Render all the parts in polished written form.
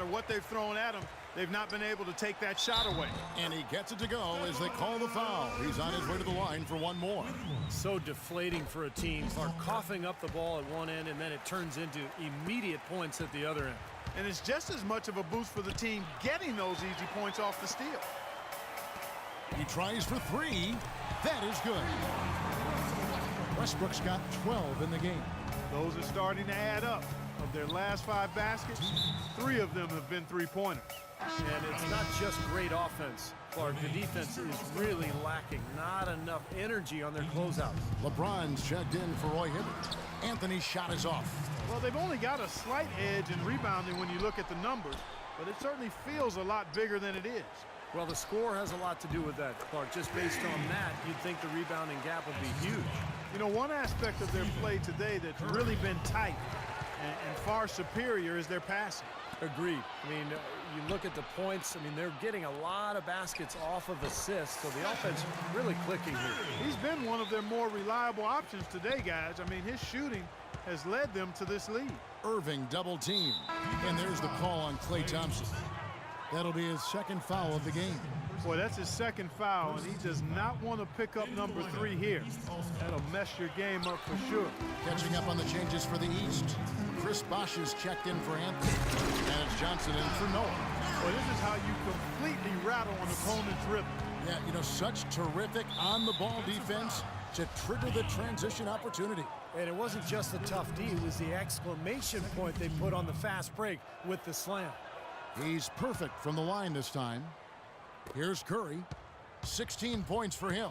matter what they've thrown at him, they've not been able to take that shot away. And he gets it to go as they call the foul. He's on his way to the line for one more. So deflating for a team. Clark coughing up the ball at one end, and then it turns into immediate points at the other end. And it's just as much of a boost for the team getting those easy points off the steal. He tries for three. That is good. Westbrook's got 12 in the game. Those are starting to add up. Of their last 5 baskets, 3 of them have been three-pointers. And it's not just great offense, Clark. The defense is really lacking. Not enough energy on their closeouts. LeBron's checked in for Roy Hibbert. Anthony's shot is off. Well, they've only got a slight edge in rebounding when you look at the numbers, but it certainly feels a lot bigger than it is. Well, the score has a lot to do with that, Clark. Just based on that, you'd think the rebounding gap would be huge. You know, one aspect of their play today that's really been tight and far superior is their passing. Agreed. I mean, you look at the points. I mean, they're getting a lot of baskets off of assists, so the offense really clicking here. He's been one of their more reliable options today, guys. I mean, his shooting has led them to this lead. Irving double team. And there's the call on Klay Thompson. That'll be his second foul of the game. Boy, that's his second foul, and he does not want to pick up number 3 here. That'll mess your game up for sure. Catching up on the changes for the East. Chris Bosh is checked in for Anthony. And it's Johnson in for Noah. Boy, this is how you completely rattle an opponent's rhythm. Yeah, you know, such terrific on-the-ball defense to trigger the transition opportunity. And it wasn't just the tough D, it was the exclamation point they put on the fast break with the slam. He's perfect from the line this time. Here's Curry. 16 points for him.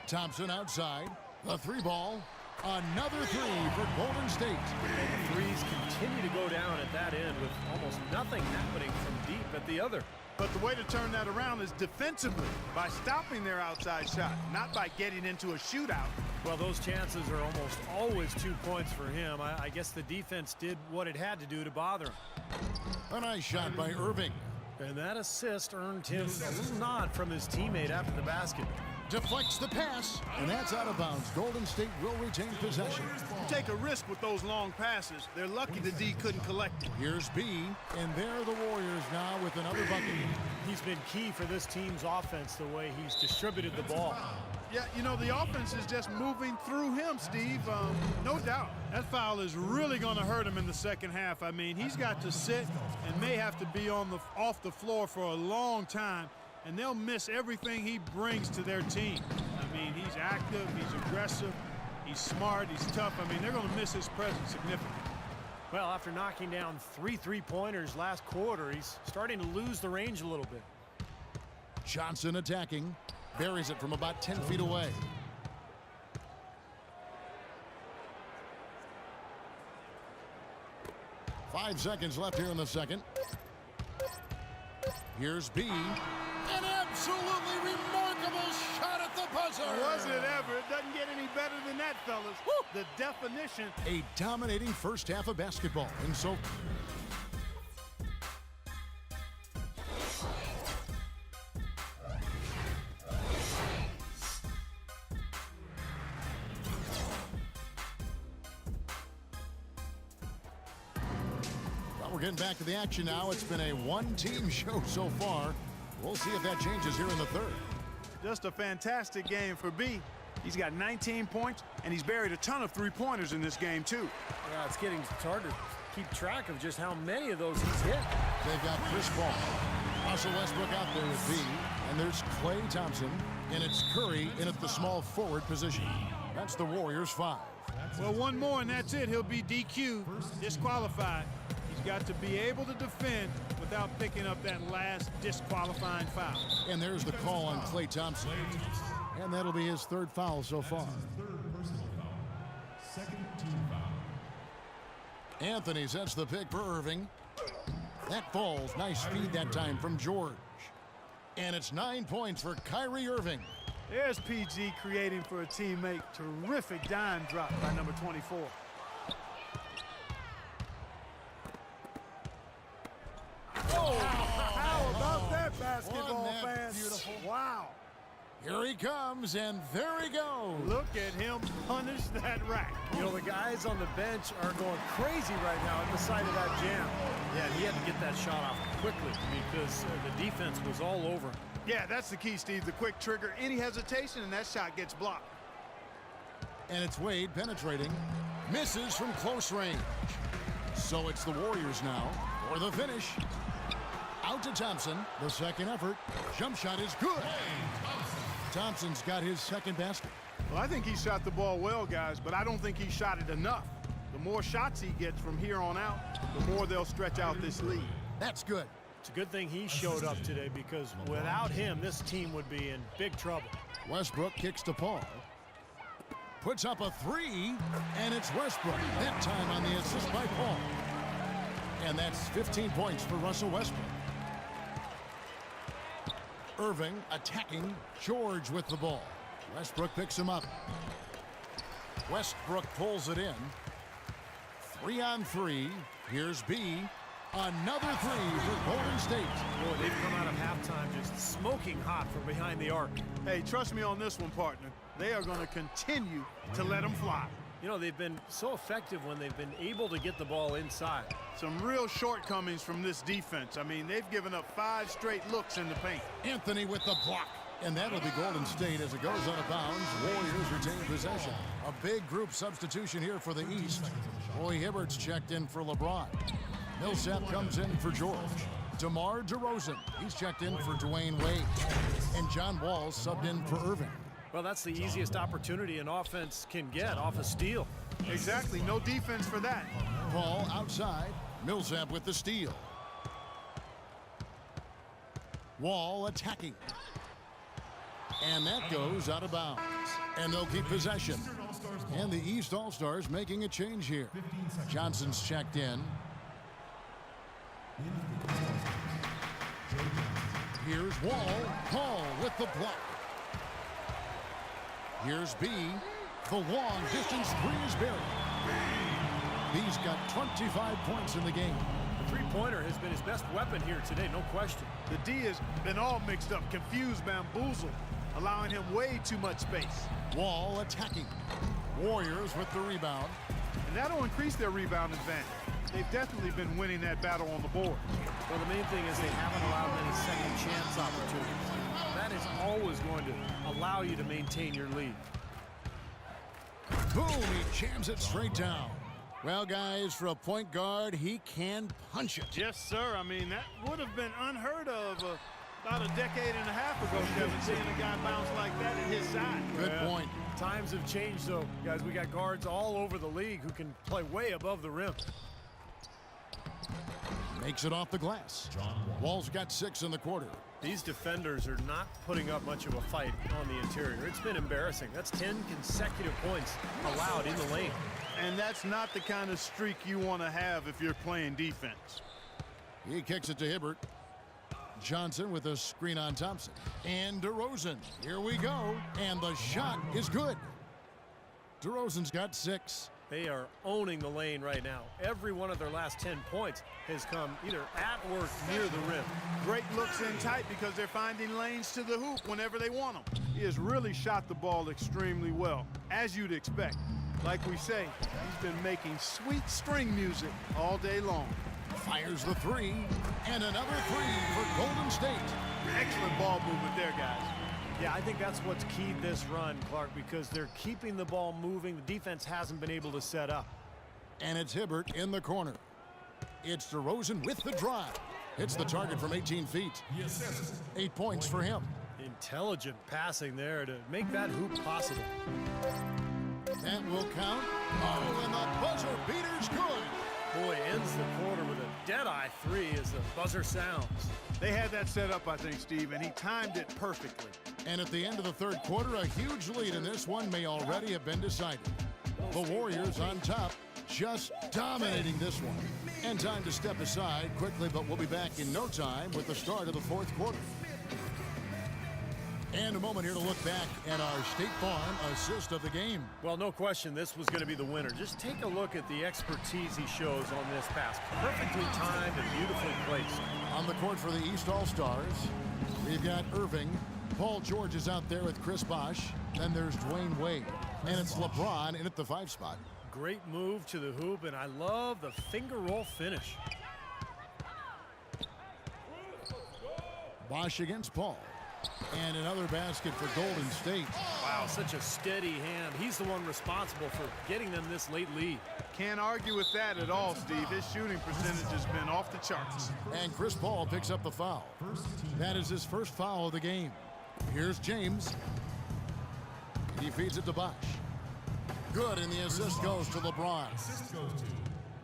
Thompson outside. The 3-ball. Another 3 for Golden State. And the threes continue to go down at that end with almost nothing happening from deep at the other. But the way to turn that around is defensively, by stopping their outside shot, not by getting into a shootout. Well, those chances are almost always 2 points for him. I guess the defense did what it had to do to bother him. A nice shot by Irving. And that assist earned him a little nod from his teammate after the basket. Deflects the pass, and that's out of bounds. Golden State will retain possession. You take a risk with those long passes. They're lucky the D couldn't collect it. Here's B, and there are the Warriors now with another bucket. He's been key for this team's offense, the way he's distributed the ball. Yeah, you know, the offense is just moving through him, Steve. No doubt. That foul is really going to hurt him in the second half. I mean, he's got to sit and may have to be off the floor for a long time, and they'll miss everything he brings to their team. I mean, he's active, he's aggressive, he's smart, he's tough. I mean, they're going to miss his presence significantly. Well, after knocking down 3 3-pointers last quarter, he's starting to lose the range a little bit. Johnson attacking. Buries it from about 10 feet away. Five seconds left here in the second. Here's B. An absolutely remarkable shot at the buzzer. Was it ever? It doesn't get any better than that, fellas. Woo! The definition. A dominating first half of basketball. And so we're getting back to the action now. It's been a one-team show so far. We'll see if that changes here in the third. Just a fantastic game for B. He's got 19 points, and he's buried a ton of three-pointers in this game, too. Yeah, it's hard to keep track of just how many of those he's hit. They've got Chris Paul. Russell Westbrook out there with B. And there's Klay Thompson. And it's Curry in at the small forward position. That's the Warriors' 5. Well, one more, and that's it. He'll be DQ'd, disqualified. He's got to be able to defend without picking up that last disqualifying foul. And there's the call on Klay Thompson. And that'll be his third foul so far. Anthony sets the pick for Irving. That falls. Nice feed that time from George. And it's 9 points for Kyrie Irving. There's PG creating for a teammate. Terrific dime drop by number 24. Oh, how about that basketball, fans? Beautiful. Wow. Here he comes, and there he goes. Look at him punish that rack. You know, the guys on the bench are going crazy right now at the sight of that jam. Yeah, he had to get that shot off quickly because the defense was all over. Yeah, that's the key, Steve. The quick trigger. Any hesitation, and that shot gets blocked. And it's Wade penetrating. Misses from close range. So it's the Warriors now for the finish. Out to Thompson. The second effort. Jump shot is good. Thompson's got his second basket. Well, I think he shot the ball well, guys, but I don't think he shot it enough. The more shots he gets from here on out, the more they'll stretch out this lead. That's good. It's a good thing he showed up today because without him, this team would be in big trouble. Westbrook kicks to Paul. Puts up a three, and it's Westbrook. That time on the assist by Paul. And that's 15 points for Russell Westbrook. Irving attacking. George with the ball. Westbrook picks him up. Westbrook pulls it in. 3 on 3. Here's B. Another three for Golden State. Boy, they've come out of halftime just smoking hot from behind the arc. Hey, trust me on this one, partner. They are going to continue to let them fly. You know, they've been so effective when they've been able to get the ball inside. Some real shortcomings from this defense. I mean, they've given up 5 straight looks in the paint. Anthony with the block. And that'll be Golden State as it goes out of bounds. Warriors retain possession. A big group substitution here for the East. Roy Hibbert's checked in for LeBron. Millsap comes in for George. DeMar DeRozan, he's checked in for Dwayne Wade. And John Wall subbed in for Irving. Well, that's the easiest opportunity an offense can get off a steal. Exactly. No defense for that. Paul outside. Millsap with the steal. Wall attacking. And that goes out of bounds. And they'll keep possession. And the East All-Stars making a change here. Johnson's checked in. Here's Wall. Paul with the block. Here's B. The long distance three is buried. B's got 25 points in the game. The three-pointer has been his best weapon here today, no question. The D has been all mixed up, confused, bamboozled, allowing him way too much space. Wall attacking. Warriors with the rebound. And that'll increase their rebound advantage. They've definitely been winning that battle on the board. Well, the main thing is they haven't allowed many second chance opportunities. That is always going to allow you to maintain your lead. Boom, he jams it straight down. Well, guys, for a point guard, he can punch it. Yes, sir. I mean, that would have been unheard of about a decade and a half ago, Kevin, seeing a guy bounce like that at his side. Good point. Times have changed, though. Guys, we got guards all over the league who can play way above the rim. Makes it off the glass. Wall's got 6 in the quarter. These defenders are not putting up much of a fight on the interior. It's been embarrassing. That's 10 consecutive points allowed in the lane. And that's not the kind of streak you want to have if you're playing defense. He kicks it to Hibbert. Johnson with a screen on Thompson. And DeRozan. Here we go. And the shot is good. DeRozan's got 6. They are owning the lane right now. Every one of their last 10 points has come either at or near the rim. Great looks in tight because they're finding lanes to the hoop whenever they want them. He has really shot the ball extremely well, as you'd expect. Like we say, he's been making sweet string music all day long. Fires the 3. And another 3 for Golden State. Excellent ball movement there, guys. Yeah, I think that's what's keyed this run, Clark, because they're keeping the ball moving. The defense hasn't been able to set up. And it's Hibbert in the corner. It's DeRozan with the drive. Hits the target from 18 feet. 8 points for him. Intelligent passing there to make that hoop possible. That will count. Oh, and the buzzer beater's good. Boy, ends the quarter with a dead-eye 3 as the buzzer sounds. They had that set up, I think, Steve, and he timed it perfectly. And at the end of the third quarter, a huge lead in this one may already have been decided. The Warriors on top, just dominating this one. And time to step aside quickly, but we'll be back in no time with the start of the fourth quarter. And a moment here to look back at our State Farm assist of the game. Well, no question, this was going to be the winner. Just take a look at the expertise he shows on this pass. Perfectly timed and beautifully placed. On the court for the East All-Stars, We've got Irving. Paul George is out there with Chris Bosh. Then there's Dwayne Wade. And it's LeBron in at the 5 spot. Great move to the hoop, and I love the finger roll finish. Bosh against Paul. And another basket for Golden State. Wow, such a steady hand. He's the one responsible for getting them this late lead. Can't argue with that at all, Steve. His shooting percentage has been off the charts. And Chris Paul picks up the foul. That is his first foul of the game. Here's James. He feeds it to Bosh. Good, and the assist goes to LeBron.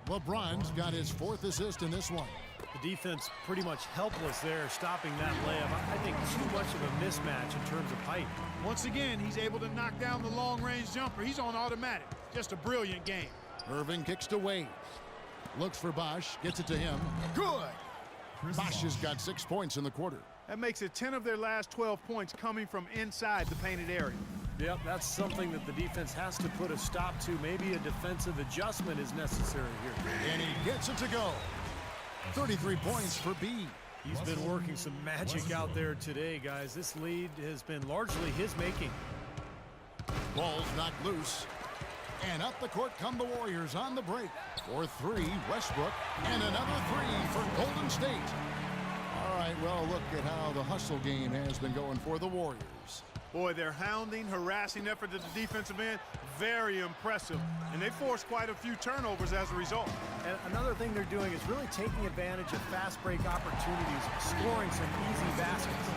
LeBron's got his 4th assist in this one. The defense pretty much helpless there, stopping that layup. I think too much of a mismatch in terms of height. Once again, he's able to knock down the long-range jumper. He's on automatic. Just a brilliant game. Irving kicks to Wade. Looks for Bosh, gets it to him. Good! Bosh has got 6 points in the quarter. That makes it 10 of their last 12 points coming from inside the painted area. Yep, that's something that the defense has to put a stop to. Maybe a defensive adjustment is necessary here. And he gets it to go. 33 points for B. He's been working some magic out there today, guys. This lead has been largely his making. Ball's knocked loose. And up the court come the Warriors on the break. For 3, Westbrook. And another 3 for Golden State. All right, well, look at how the hustle game has been going for the Warriors. Boy, their hounding, harassing effort at the defensive end, very impressive. And they forced quite a few turnovers as a result. And another thing they're doing is really taking advantage of fast break opportunities, scoring some easy baskets.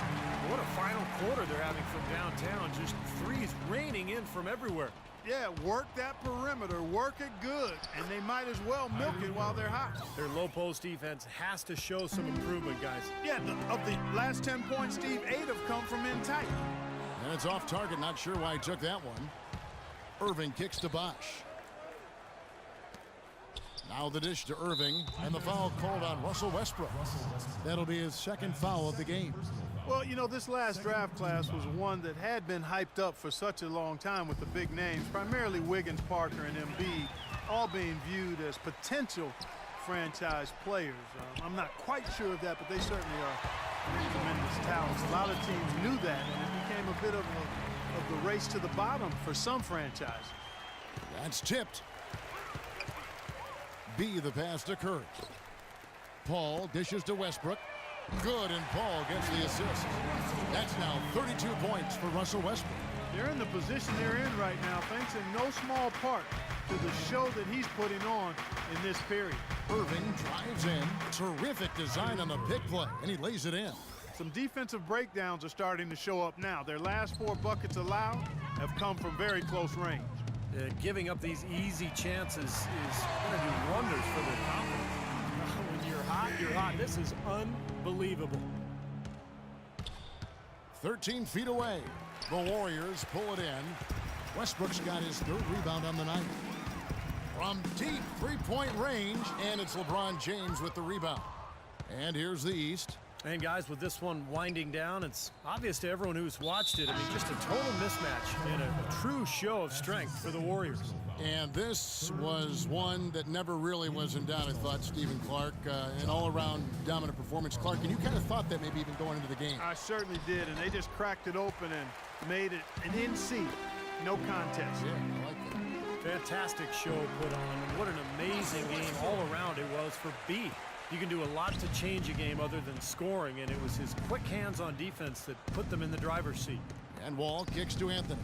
What a final quarter they're having from downtown. Just threes raining in from everywhere. Yeah, work that perimeter, work it good, and they might as well milk it while they're hot. Their low post defense has to show some improvement, guys. Yeah, of the last 10 points, Steve, 8 have come from in tight. And it's off target. Not sure why he took that one. Irving kicks to Bosh. Now the dish to Irving, and the foul called on Russell Westbrook. That'll be his 2nd foul of the game. Well, you know, this last draft class was one that had been hyped up for such a long time with the big names, primarily Wiggins, Parker, and Embiid, all being viewed as potential franchise players. I'm not quite sure of that, but they certainly are tremendous talents. A lot of teams knew that, and it became a bit of the race to the bottom for some franchise. That's tipped. B, the pass to Curry. Paul dishes to Westbrook. Good, and Paul gets the assist. That's now 32 points for Russell Westbrook. They're in the position they're in right now, thanks in no small part to the show that he's putting on in this period. Irving drives in. Terrific design on the pick play, and he lays it in. Some defensive breakdowns are starting to show up now. Their last 4 buckets allowed have come from very close range. Giving up these easy chances is going to do wonders for their confidence. When you're hot, you're hot. This is unbelievable. 13 feet away. The Warriors pull it in. Westbrook's got his 3rd rebound on the night. From deep 3-point range, and it's LeBron James with the rebound. And here's the East. And guys, with this one winding down, it's obvious to everyone who's watched it. I mean, just a total mismatch and a true show of strength for the Warriors. And this was one that never really was in doubt, I thought, Stephen Clark. An all-around dominant performance. Clark, and you kind of thought that maybe even going into the game. I certainly did, and they just cracked it open and made it an NC. No contest. Yeah, I like that. Fantastic show put on, and what an amazing game all around it was for B. You can do a lot to change a game other than scoring, and it was his quick hands on defense that put them in the driver's seat. And Wall kicks to Anthony.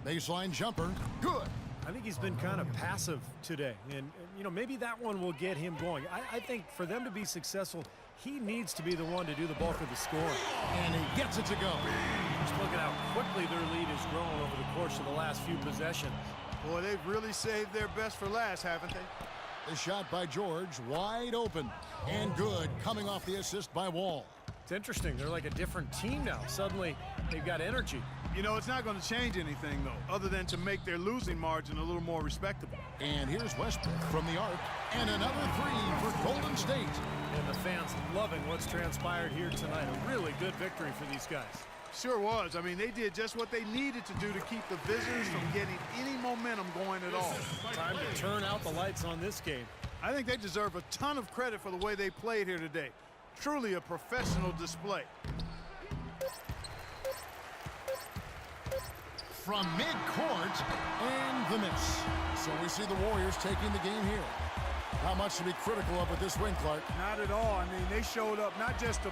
Baseline jumper. Good. I think he's been kind of passive today, and you know, maybe that one will get him going. I think for them to be successful, he needs to be the one to do the bulk of the scoring. And he gets it to go. Just look at how quickly their lead has grown over the course of the last few possessions. Boy, they've really saved their best for last, haven't they? The shot by George, wide open, and good, coming off the assist by Wall. It's interesting. They're like a different team now. Suddenly, they've got energy. You know, it's not going to change anything, though, other than to make their losing margin a little more respectable. And here's Westbrook from the arc, and another 3 for Golden State. And the fans loving what's transpired here tonight. A really good victory for these guys. Sure was. I mean, they did just what they needed to do to keep the visitors from getting any momentum going at all. Time to turn out the lights on this game. I think they deserve a ton of credit for the way they played here today. Truly a professional display. from midcourt, and the miss. So we see the Warriors taking the game here. Not much to be critical of with this win, Clark. Not at all. I mean, they showed up not just to